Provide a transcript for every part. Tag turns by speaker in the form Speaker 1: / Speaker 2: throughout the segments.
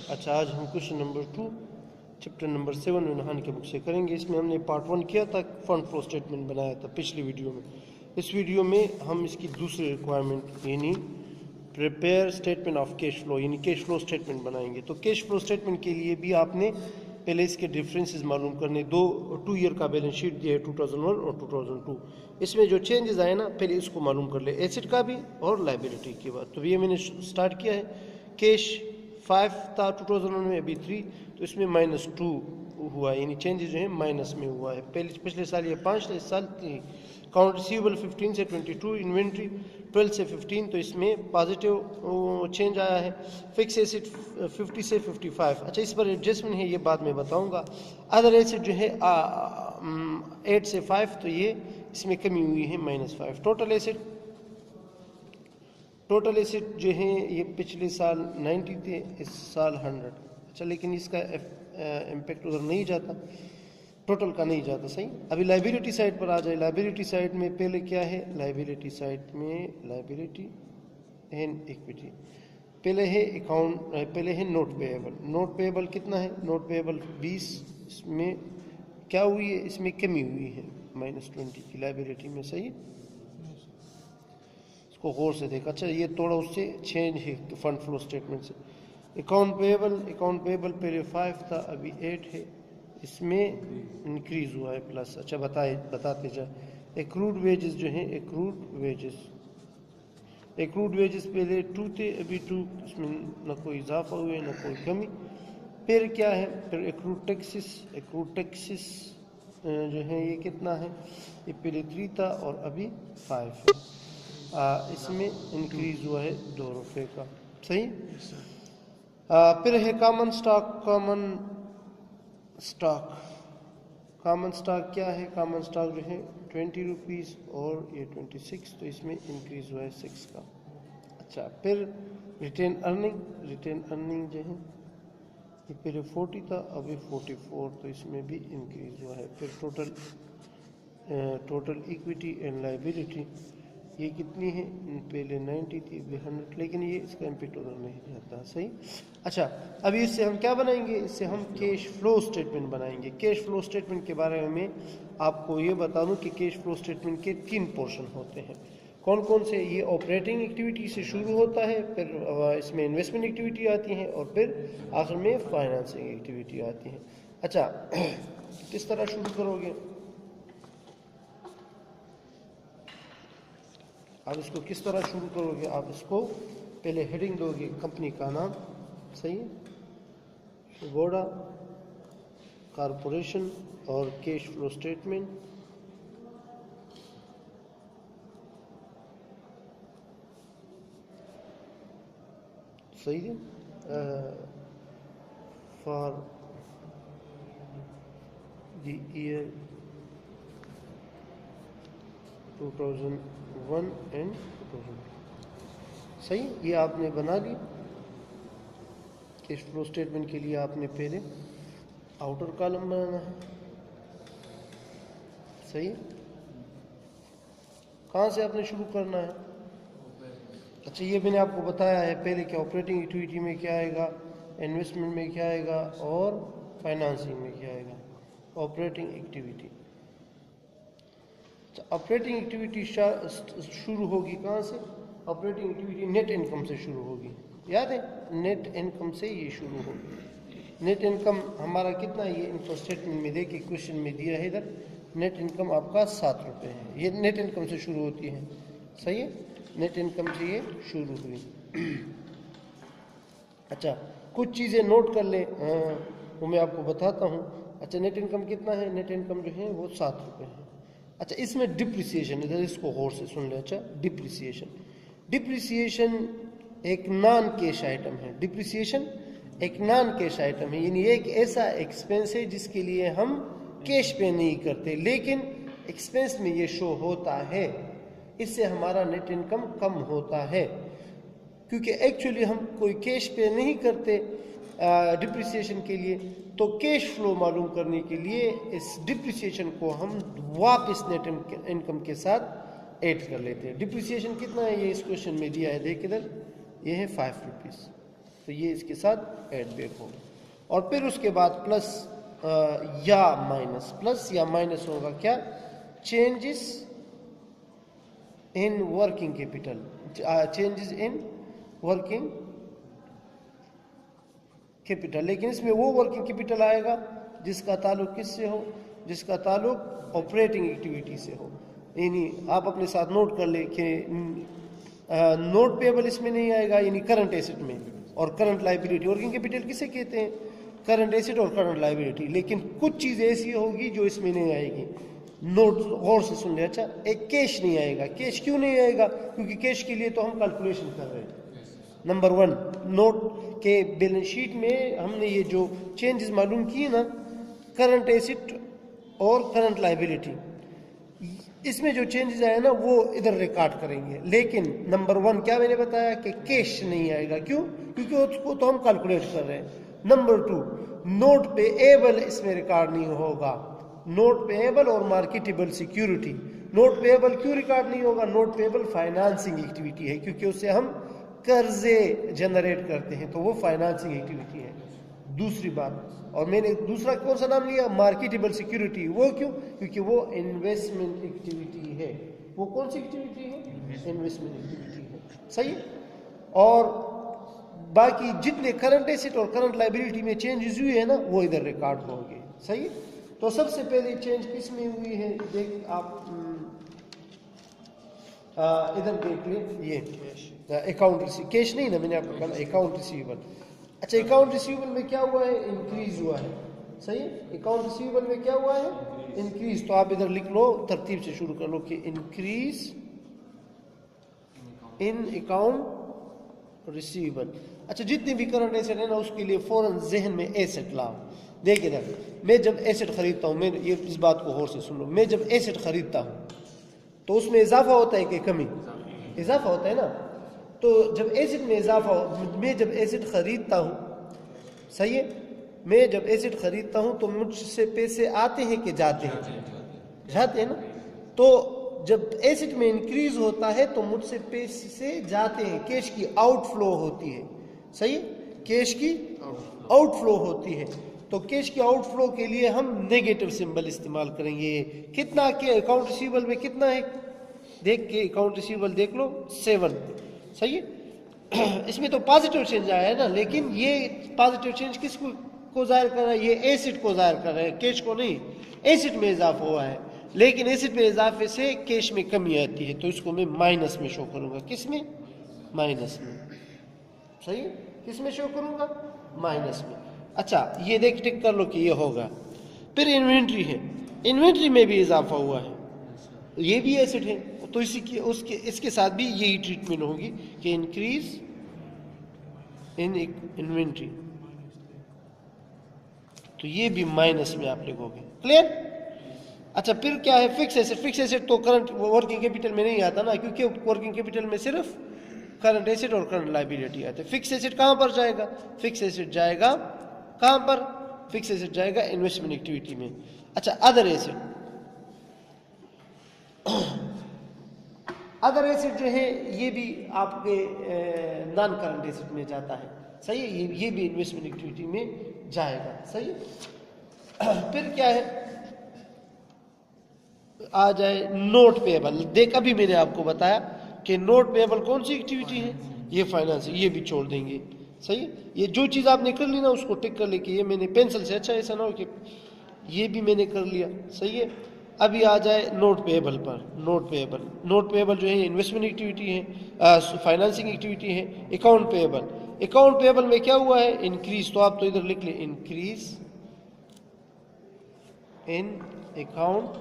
Speaker 1: अच्छा, आज हम क्वेश्चन नंबर 2 चैप्टर नंबर 7 में नहान के बुक से करेंगे। इसमें हमने पार्ट 1 किया था, फंड फ्लो स्टेटमेंट बनाया था पिछली वीडियो में। इस वीडियो में हम इसकी दूसरी रिक्वायरमेंट यानी prepare statement of cash flow यानी कैश फ्लो स्टेटमेंट बनाएंगे। तो कैश फ्लो स्टेटमेंट के लिए भी आपने पहले इसके डिफरेंसेस मालूम करने, 2 ईयर का बैलेंस शीट दिया है 2001 और 2002। इसमें जो चेंजेस आए ना, पहले इसको मालूम कर ले, एसेट का भी और लाइबिलिटी की बात। तो ये मैंने स्टार्ट किया है। कैश 5 था 2001 में, अभी 3, तो इसमें -2 हुआ, यानी चेंजेस जो है माइनस में हुआ है। पिछले साल ये 5 था, इस साल 3। अकाउंट रिसीवेबल 15 से 22, इन्वेंट्री 12 से 15, तो इसमें पॉजिटिव चेंज आया है। फिक्स एसेट 50 से 55। अच्छा, इस पर एडजस्टमेंट है, ये बाद में बताऊंगा। अदर एसेट जो है 8 से 5, तो ये इसमें कमी हुई है -5। टोटल एसेट जो है ये पिछले साल 90 थे, इस साल 100। अच्छा, लेकिन इसका इम्पैक्ट उधर नहीं जाता, टोटल का नहीं जाता। सही, अभी लाइबिलिटी साइड पर आ जाए। लाइबिलिटी साइड में पहले क्या है, लाइबिलिटी साइड में लाइबिलिटी एंड इक्विटी। पहले है अकाउंट, पहले है नोट पेएबल। नोट पेएबल कितना है, नोट पेएबल 20, इसमें क्या हुई है, इसमें कमी हुई है -20 की लाइबिलिटी में। सही, को गौर से देखा। अच्छा, ये थोड़ा उससे चेंज है फंड फ्लो स्टेटमेंट से। अकाउंट पेएबल पहले 5 था, अभी 8 है, इसमें इंक्रीज हुआ है प्लस। अच्छा, बताते जाए। एक्रूड वेजेस जो है, एक्रूड वेजेस पहले 2 थे, अभी 2, इसमें न कोई इजाफा हुआ है न कोई कमी। फिर क्या है, फिर एक्रूड टैक्सेस जो है ये कितना है, ये पहले 3 था और अभी 5 है। इसमें इंक्रीज हुआ है 2 रुपये का। सही। फिर है कॉमन स्टॉक क्या है, कॉमन स्टॉक जो है 20 रुपीज़ और ये 26, तो इसमें इंक्रीज हुआ है 6 का। अच्छा, फिर रिटेन अर्निंग जो है ये पहले 40 था, अभी 44, तो इसमें भी इंक्रीज हुआ है। फिर टोटल इक्विटी एंड लाइबिलिटी ये कितनी है, पहले 90 थी, अभी 100, लेकिन ये इसका इम्पैक्ट उधर नहीं रहता। सही। अच्छा, अभी इससे हम क्या बनाएंगे, इससे हम कैश फ्लो स्टेटमेंट बनाएंगे। कैश फ्लो स्टेटमेंट के बारे में आपको ये बता दूं कि कैश फ्लो स्टेटमेंट के 3 पोर्शन होते हैं। कौन कौन से, ये ऑपरेटिंग एक्टिविटी से शुरू होता है, फिर इसमें इन्वेस्टमेंट एक्टिविटी आती है और फिर आखिर में फाइनेंसिंग एक्टिविटी आती है। अच्छा, किस तरह शुरू करोगे आप, इसको किस तरह शुरू करोगे आप, इसको पहले हेडिंग दोगे, कंपनी का नाम। सही है, शुभोड़ा कॉरपोरेशन और कैश फ्लो स्टेटमेंट। सही है, फॉर द ईयर 2001 एंड 2002। सही, ये आपने बना ली। कैश फ्लो स्टेटमेंट के लिए आपने पहले आउटर कॉलम बनाना है। सही, कहाँ से आपने शुरू करना है। अच्छा, ये मैंने आपको बताया है पहले कि ऑपरेटिंग एक्टिविटी में क्या आएगा, इन्वेस्टमेंट में क्या आएगा और फाइनेंसिंग में क्या आएगा। ऑपरेटिंग एक्टिविटी, ऑपरेटिंग एक्टिविटी शुरू होगी कहाँ से, ऑपरेटिंग एक्टिविटी नेट इनकम से शुरू होगी। याद है, नेट इनकम से ये शुरू होगी। नेट इनकम हमारा कितना है, ये इनकम स्टेटमेंट में देखिए, क्वेश्चन में दिया है इधर। नेट इनकम आपका 7 रुपये है, ये नेट इनकम से शुरू होती है। सही है, नेट इनकम से ये शुरू हुई। अच्छा, कुछ चीज़ें नोट कर ले, वो मैं आपको बताता हूँ। अच्छा, नेट इनकम कितना है, नेट इनकम जो है वो 7 रुपये है। अच्छा, इसमें डिप्रिसिएशन, इधर इसको गौर से सुन ले। अच्छा, डिप्रिसिएशन एक नॉन कैश आइटम है। डिप्रिसिएशन एक नॉन कैश आइटम है, यानी एक ऐसा एक्सपेंस है जिसके लिए हम कैश पे नहीं करते, लेकिन एक्सपेंस में ये शो होता है। इससे हमारा नेट इनकम कम होता है, क्योंकि एक्चुअली हम कोई कैश पे नहीं करते डिप्रिसिएशन के लिए। तो कैश फ्लो मालूम करने के लिए इस डिप्रिसिएशन को हम वापस नेट इनकम के साथ ऐड कर लेते हैं। डिप्रिसिएशन कितना है, ये इस क्वेश्चन में दिया है, देख इधर, ये है 5 रुपीज़। तो ये इसके साथ ऐड बैक होगा। और फिर उसके बाद प्लस या माइनस, प्लस या माइनस होगा क्या, changes in working capital, changes in working capital. लेकिन इसमें वो वर्किंग कैपिटल आएगा जिसका ताल्लुक किससे हो, जिसका ताल्लुक ऑपरेटिंग एक्टिविटी से हो। यानी आप अपने साथ नोट कर ले कि नोट पेबल इसमें नहीं आएगा, यानी करंट एसेट में, और करंट लाइबिलिटी। वर्किंग कैपिटल किसे कहते हैं, करंट एसेट और करंट लाइबिलिटी। लेकिन कुछ चीज़ ऐसी होगी जो इसमें नहीं आएगी। नोट गौर से सुन ले। अच्छा, एक कैश नहीं आएगा। कैश क्यों नहीं आएगा, क्योंकि कैश के लिए तो हम कैलकुलेशन कर रहे हैं। नंबर 1, नोट के बैलेंस शीट में हमने ये जो चेंजेस मालूम किए ना, करंट एसेट और करंट लाइबिलिटी, इसमें जो चेंजेस आए ना वो इधर रिकॉर्ड करेंगे। लेकिन नंबर 1 क्या मैंने बताया कि कैश नहीं आएगा। क्यों, क्योंकि उसको तो हम कैलकुलेट कर रहे हैं। नंबर 2, नोट पेएबल इसमें रिकॉर्ड नहीं होगा। नोट पेएबल और मार्केटेबल सिक्योरिटी, नोट पेएबल क्यों रिकॉर्ड नहीं होगा, नोट पेएबल फाइनेंसिंग एक्टिविटी है, क्योंकि उससे हम कर्जे जनरेट करते हैं, तो वो फाइनेंसिंग एक्टिविटी है। दूसरी बात, और मैंने दूसरा कौन सा नाम लिया, मार्केटेबल सिक्योरिटी। वो क्यों, क्योंकि वो इन्वेस्टमेंट एक्टिविटी है। वो कौन सी एक्टिविटी है, इन्वेस्टमेंट एक्टिविटी है। सही। और बाकी जितने करंट एसेट और करंट लाइबिलिटी में चेंजेस हुए हैं ना, वो इधर रिकॉर्ड होंगे। सही। तो सबसे पहले चेंज किस में हुई है, देख आप इधर देख ले, ये अकाउंट रिसीव, कैश नहीं ना, मैंने आपको कहा अकाउंट रिसीवेबल। अच्छा, अकाउंट रिसीवेबल में क्या हुआ है, इंक्रीज हुआ है। सही। अकाउंट रिसीवेबल में क्या हुआ है, इंक्रीज। तो आप इधर लिख लो, तरतीब से शुरू कर लो कि इंक्रीज इन अकाउंट रिसीवेबल। अच्छा, जितनी भी करंट एसेट है ना, उसके लिए फौरन जहन में एसेट लाओ। देख इधर, मैं जब एसेट खरीदता हूँ, मैं ये इस बात को गौर से सुन लो, मैं जब एसेट खरीदता हूँ तो उसमें इजाफा होता है कि कमी, इजाफा होता है ना। तो जब एसेट में इजाफा हो, मैं जब एसेट खरीदता हूँ, सही है, मैं जब एसेट खरीदता हूँ तो मुझसे पैसे आते हैं कि जाते हैं, जाते हैं ना। तो जब एसेट में इंक्रीज होता है तो मुझसे पैसे जाते हैं, कैश की आउटफ्लो होती है। सही है, कैश की आउटफ्लो होती है। तो कैश की आउटफ्लो के लिए हम नेगेटिव सिंबल इस्तेमाल करेंगे। कितना के अकाउंट रिसीवेबल में कितना है, देख के अकाउंट रिसीवेबल देख लो, 7। सही है। इसमें तो पॉजिटिव चेंज आया है ना, लेकिन ये पॉजिटिव चेंज किसको को जाहिर कर रहा है, ये एसेट को जाहिर कर रहा है, कैश को नहीं। एसेट में इजाफा हुआ है, लेकिन एसेट में इजाफे से कैश में कमी आती है, तो इसको मैं माइनस में शो करूंगा। किस में, माइनस में। सही, किस में शो करूंगा, माइनस में। अच्छा, ये देख टिक कर लो कि ये होगा। फिर इन्वेंट्री है, इन्वेंट्री में भी इजाफा हुआ है, ये भी एसेट है, तो इसी की उसके इसके साथ भी यही ट्रीटमेंट होगी कि इंक्रीज इन इन्वेंट्री, तो ये भी माइनस में आप लिखोगे। क्लियर। अच्छा, फिर क्या है, फिक्स एसेट। फिक्स एसेट तो करंट वर्किंग कैपिटल में नहीं आता ना, क्योंकि वर्किंग कैपिटल में सिर्फ करंट एसेट और करंट लायबिलिटी आते हैं। फिक्स एसेट कहां पर जाएगा, फिक्स एसेट जाएगा कहां पर, फिक्स एसेट जाएगा इन्वेस्टमेंट एक्टिविटी में। अच्छा, अदर एसेट, अदर एसेट जो है ये भी आपके नॉन करंट एसेट में जाता है। सही है, ये भी इन्वेस्टमेंट एक्टिविटी में जाएगा। सही है। फिर क्या है, आ जाए नोट पेएबल। देख, अभी मैंने आपको बताया कि नोट पेएबल कौन सी एक्टिविटी है, ये फाइनेंस, ये भी छोड़ देंगे। सही है। ये जो चीज आपने कर ली ना, उसको टिक कर ले कि ये मैंने पेंसिल से, अच्छा ऐसा ना हो कि ये भी मैंने कर लिया। सही है। अभी आ जाए नोट पेएबल पर। नोट पेएबल, नोट पेएबल जो है इन्वेस्टमेंट एक्टिविटी है, फाइनेंसिंग एक्टिविटी है। अकाउंट पेएबल, अकाउंट पेएबल में क्या हुआ है, इंक्रीज। तो आप तो इधर लिख ले, इंक्रीज इन अकाउंट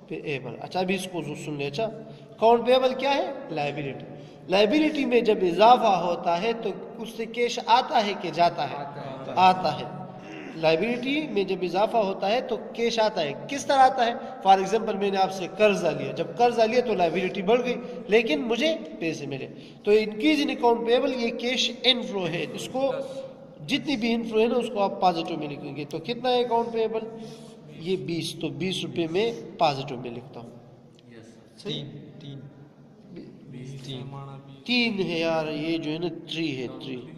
Speaker 1: पेएबल। अच्छा, अभी इसको सुन ले। अच्छा, अकाउंट पेएबल क्या है, लायबिलिटी। लायबिलिटी में जब इजाफा होता है तो उससे कैश आता है कि जाता है, आता है। लायबिलिटी में जब इजाफा होता है तो कैश आता है। किस तरह आता है, फॉर एग्जांपल मैंने आपसे कर्जा लिया, जब कर्जा लिया तो लायबिलिटी बढ़ गई, लेकिन मुझे पैसे मिले। तो इंक्रीज इन अकाउंट पेएबल, ये कैश इनफ्लो है, इसको जितनी भी इनफ्लो है ना उसको आप पॉजिटिव में लिखेंगे। तो कितना है अकाउंट पेएबल, ये 20, तो 20 रुपये में पॉजिटिव में लिखता हूँ। तीन है यार, ये जो है ना 3 है, 3।